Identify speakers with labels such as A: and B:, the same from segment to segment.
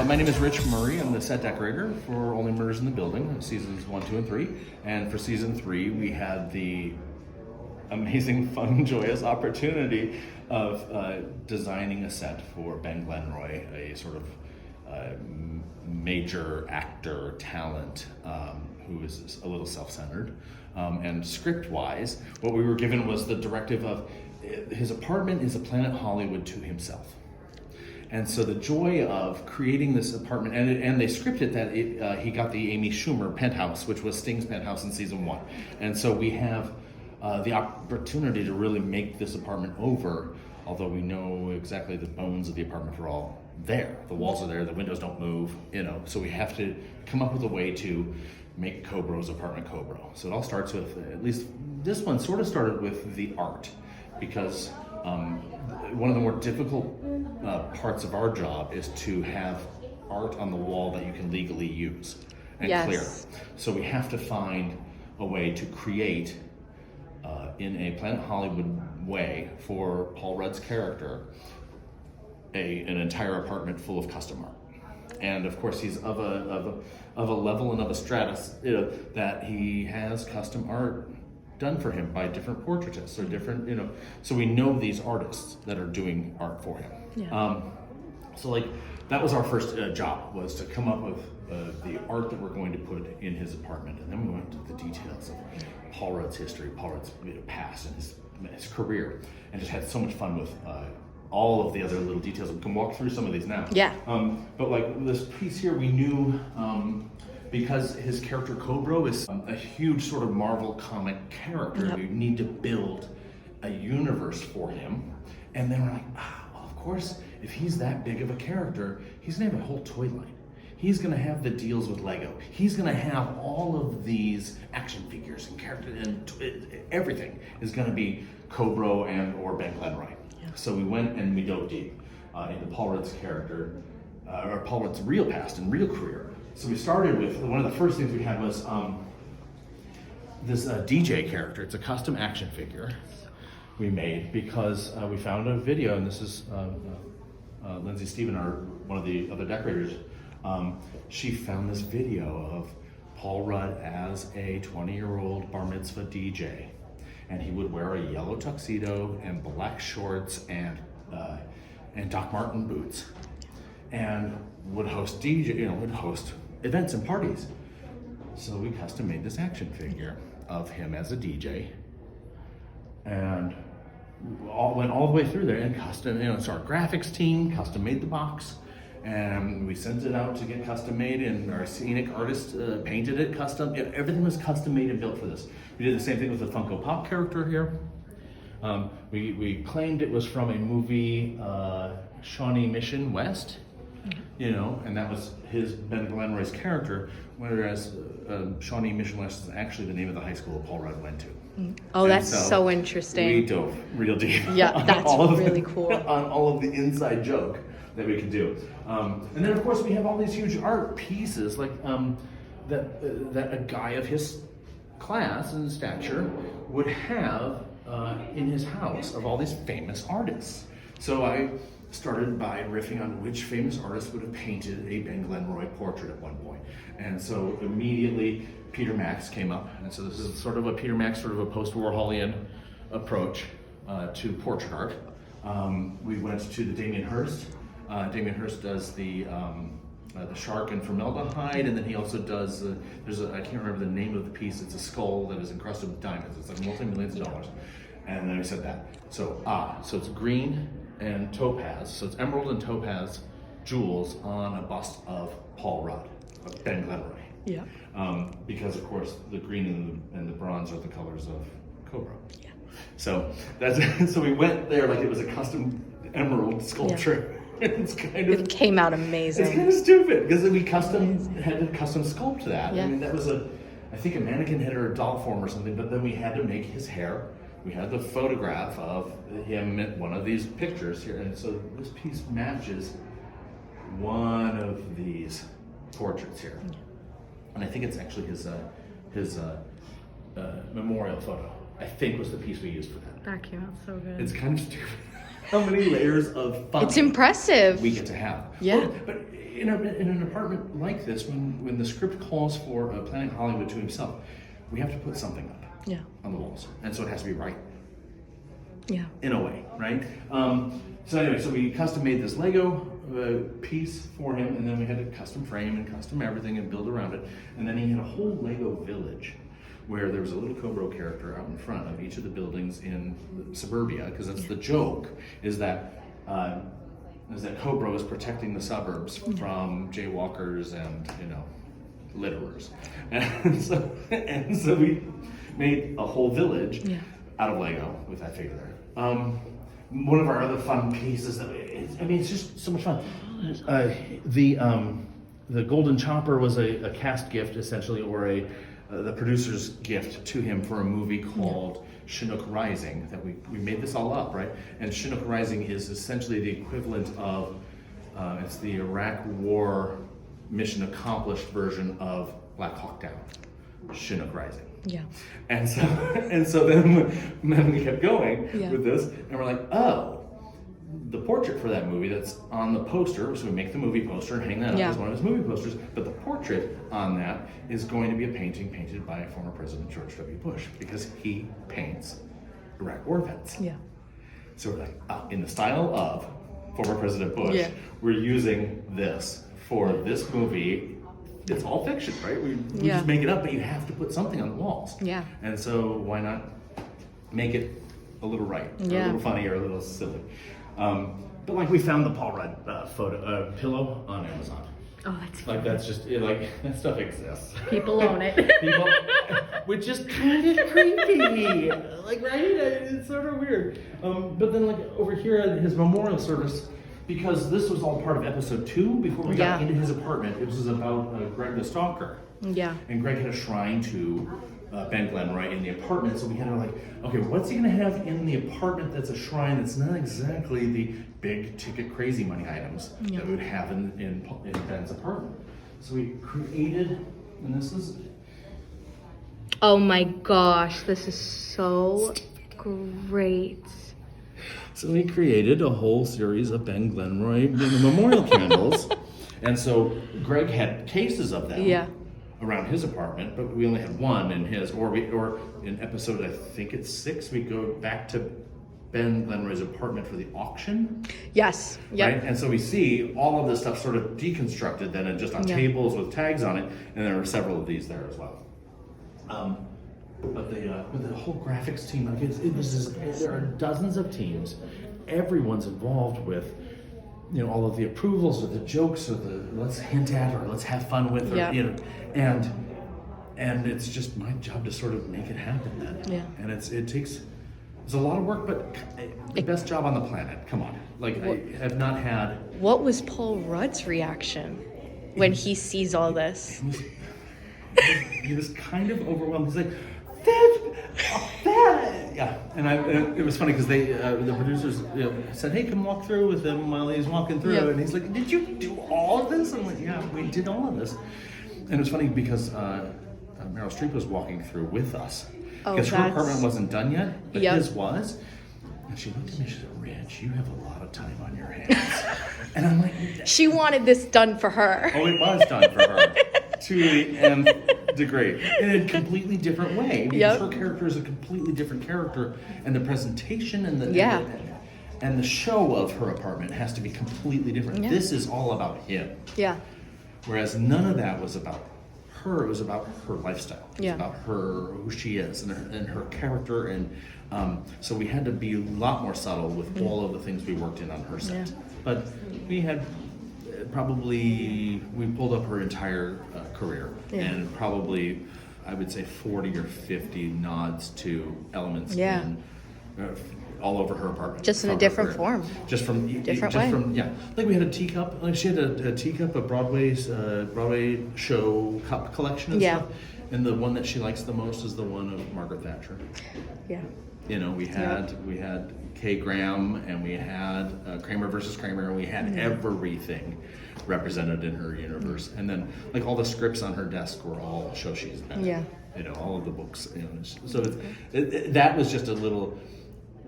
A: My name is Rich Murray. I'm the set decorator for Only Murders in the Building, seasons 1, 2, and 3. And for season 3, we had the amazing, fun, joyous opportunity of designing a set for Ben Glenroy, a sort of major actor talent who is a little self-centered. And script-wise, what we were given was the directive of his apartment is a Planet Hollywood to himself. And so the joy of creating this apartment, and they scripted that he got the Amy Schumer penthouse, which was Sting's penthouse in season 1. And so we have the opportunity to really make this apartment over, although we know exactly the bones of the apartment are all there. The walls are there, the windows don't move, so we have to come up with a way to make Cobro's apartment Cobro. So it all starts with, at least this one sort of started with the art, because one of the more difficult parts of our job is to have art on the wall that you can legally use and clear. So we have to find a way to create in a Planet Hollywood way for Paul Rudd's character an entire apartment full of custom art. And of course he's of a level and of a stratus that he has custom art done for him by different portraitists or different, so we know these artists that are doing art for him.
B: Yeah.
A: So that was our first job, was to come up with the art that we're going to put in his apartment. And then we went into the details of Paul Rudd's history, Paul Rudd's past and his career, and just had so much fun with all of the other little details. We can walk through some of these now.
B: Yeah.
A: But this piece here, we knew, because his character Cobro is a huge sort of Marvel comic character, we need to build a universe for him. And then we're like, well, of course, if he's that big of a character, he's gonna have a whole toy line. He's gonna have the deals with Lego. He's gonna have all of these action figures and characters, and everything is gonna be Cobro and or Ben Glenroy. Yeah. So we went and we dove deep into Paul Rudd's character, or Paul Rudd's real past and real career. So we started with, one of the first things we had was this DJ character. It's a custom action figure we made because we found a video, and this is Lindsay Stephen, one of the other decorators. She found this video of Paul Rudd as a 20-year-old bar mitzvah DJ, and he would wear a yellow tuxedo and black shorts and Doc Marten boots, and would host events and parties. So we custom made this action figure of him as a DJ, and went all the way through there, and custom, it's our graphics team custom made the box, and we sent it out to get custom made, and our scenic artist painted it custom. Everything was custom made and built for this. We did the same thing with the Funko Pop character here. We claimed it was from a movie, Shawnee Mission West, and that was Ben Glenroy's character, whereas Shawnee Mission West is actually the name of the high school Paul Rudd went to.
B: Oh, and that's so interesting.
A: We dove real deep.
B: Yeah, that's really cool.
A: On all of the inside joke that we could do. And then of course we have all these huge art pieces that a guy of his class and stature would have in his house, of all these famous artists. So I started by riffing on which famous artist would have painted a Ben Glenroy portrait at one point. And so immediately Peter Max came up. And so this is sort of a Peter Max, sort of a post-Warholian approach to portrait art. We went to the Damien Hirst. Damien Hirst does the shark and formaldehyde, and then he also does, I can't remember the name of the piece, it's a skull that is encrusted with diamonds. It's like multi-millions of dollars. And then we said that. So it's green and topaz, so it's emerald and topaz jewels on a bust of Paul Rudd, of Ben Glenroy.
B: Yeah.
A: Because of course the green and the bronze are the colors of Cobra.
B: Yeah.
A: So so we went there like it was a custom emerald sculpture. Yeah.
B: It came out amazing.
A: It's kind of stupid because we had to custom sculpt that.
B: Yeah.
A: I mean, that was I think a mannequin head or a doll form or something, but then we had to make his hair. We had the photograph of him in one of these pictures here, and so this piece matches one of these portraits here. And I think it's actually his memorial photo, I think, was the piece we used for that.
B: That came out so good.
A: It's kind of stupid. how many layers of fun
B: It's impressive.
A: we get to have.
B: Yeah.
A: Well, but in an apartment like this, when the script calls for Planet Hollywood to himself, we have to put something up
B: Yeah.
A: on the walls, and so it has to be right.
B: Yeah.
A: In a way, right? So anyway, so we custom made this Lego piece for him, and then we had to custom frame and custom everything and build around it. And then he had a whole Lego village where there was a little Cobra character out in front of each of the buildings in suburbia, because that's the joke, is that Cobra is protecting the suburbs from jaywalkers and, litterers. And so we made a whole village out of Lego with that figure there. One of our other fun pieces it's just so much fun. The Golden Chopper was a cast gift, essentially, or the producer's gift to him for a movie called Chinook Rising. That we made this all up, right? And Chinook Rising is essentially the equivalent of it's the Iraq War mission accomplished version of Black Hawk Down. Chinook Rising.
B: Yeah.
A: And so then we kept going with this, and we're like, oh, the portrait for that movie that's on the poster, so we make the movie poster and hang that up as one of his movie posters, but the portrait on that is going to be a painting painted by former President George W. Bush, because he paints Iraq war vets.
B: Yeah.
A: So we're like, in the style of former President Bush, we're using this for this movie. It's all fiction, right? We just make it up, but you have to put something on the walls. Yeah. And so why not make it a little right, or a little funny, or a little silly? But like, we found the Paul Rudd pillow on Amazon.
B: Oh, that's
A: like
B: funny.
A: that's just like that stuff exists.
B: People own it.
A: Which is kind of creepy, like, right? It's sort of weird. But then, like, over here at his memorial service, because this was all part of episode 2 before we got into his apartment. It was about Greg the Stalker. Yeah. And Greg had a shrine to Ben Glenroy in the apartment, so we had to okay, what's he gonna have in the apartment that's a shrine that's not exactly the big ticket crazy money items that we would have in Ben's apartment? So we created, and this is.
B: Oh my gosh, this is so great.
A: So we created a whole series of Ben Glenroy memorial candles, and so Greg had cases of them around his apartment, but we only had one in his. Or in episode, I think it's 6, we go back to Ben Glenroy's apartment for the auction. Yes. Yep. Right, and so we see all of this stuff sort of deconstructed then, and just on tables with tags on it, and there are several of these there as well. But the whole graphics team, there are dozens of teams. Everyone's involved with, all of the approvals or the jokes or the let's hint at or let's have fun with, or, and it's just my job to sort of make it happen then. Yeah. And it's a lot of work, but the best job on the planet. Come on, I have not had. What was Paul Rudd's reaction when he sees all this? He was kind of overwhelmed. He's like, yeah, and it was funny because the producers said, "Hey, come walk through with him while he's walking through," and he's like, "Did you do all of this?" I'm like, "Yeah, we did all of this." And it was funny because Meryl Streep was walking through with us because her apartment wasn't done yet, but his was. And she looked at me. She said, "Rich, you have a lot of time on your hands," and I'm like,
B: "She wanted this done for her."
A: Oh, it was done for her. To the nth degree, in a completely different way. Because her character is a completely different character, and the presentation and the show of her apartment has to be completely different. Yeah. This is all about him. Yeah. Whereas none of that was about her. It was about her lifestyle. It was about her, who she is, and her character, and so we had to be a lot more subtle with all of the things we worked in on her set. But we had. We pulled up her entire career, and probably, I would say, 40 or 50 nods to elements in, all over her apartment.
B: Just in a different form.
A: Just from
B: different way.
A: Like we had a teacup. Like she had a teacup, a Broadway show cup collection and stuff. And the one that she likes the most is the one of Margaret Thatcher. Yeah. We had Kay Graham, and we had Kramer versus Kramer, and we had everything represented in her universe. And then, all the scripts on her desk were all show she's been. Yeah. All of the books. So that was just a little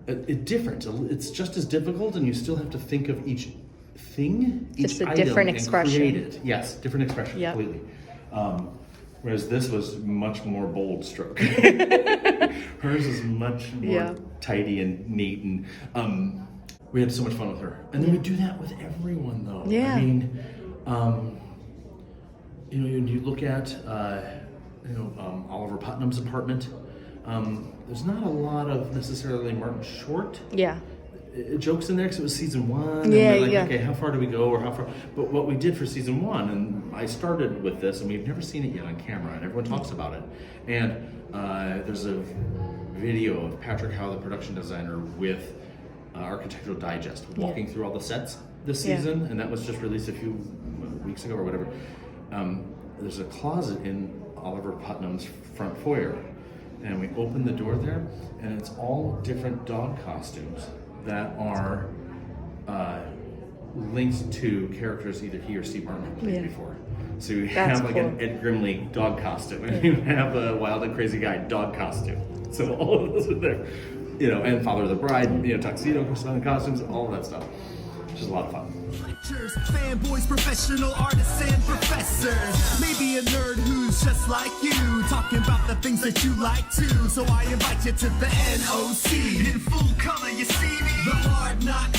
A: different. It's just as difficult, and you still have to think of each thing,
B: Just
A: each
B: a different
A: item,
B: expression.
A: and create it. Yes, different expression,
B: Yep.
A: completely. Whereas this was much more bold stroke. Hers is much more
B: Yeah.
A: tidy and neat, and we had so much fun with her. And then we do that with everyone, though.
B: Yeah.
A: I mean, you know, you look at Oliver Putnam's apartment. There's not a lot of necessarily Martin Short
B: Yeah.
A: jokes in there because it was season 1. And
B: Yeah,
A: we're like,
B: yeah.
A: okay, how far do we go, or how far? But what we did for season 1, and I started with this, and we've never seen it yet on camera, and everyone talks about it. And there's a video of Patrick Howe, the production designer, with Architectural Digest, walking through all the sets this
B: Yeah.
A: season, and that was just released a few weeks ago or whatever. There's a closet in Oliver Putnam's front foyer, and we open the door there, and it's all different dog costumes that are linked to characters either he or Steve Martin have played
B: Yeah.
A: before. So you
B: That's
A: have like
B: cool.
A: an Ed Grimley dog costume, and you have a Wild and Crazy Guy dog costume. So all of those are there, you know, and Father of the Bride, you know, tuxedo costumes, all of that stuff. Which is a lot of fun.
C: Lectures, fanboys, professional artists, and professors. Maybe a nerd who's just like you, talking about the things that you like too. So I invite you to the NOC. In full color, you see me. The Hard Knock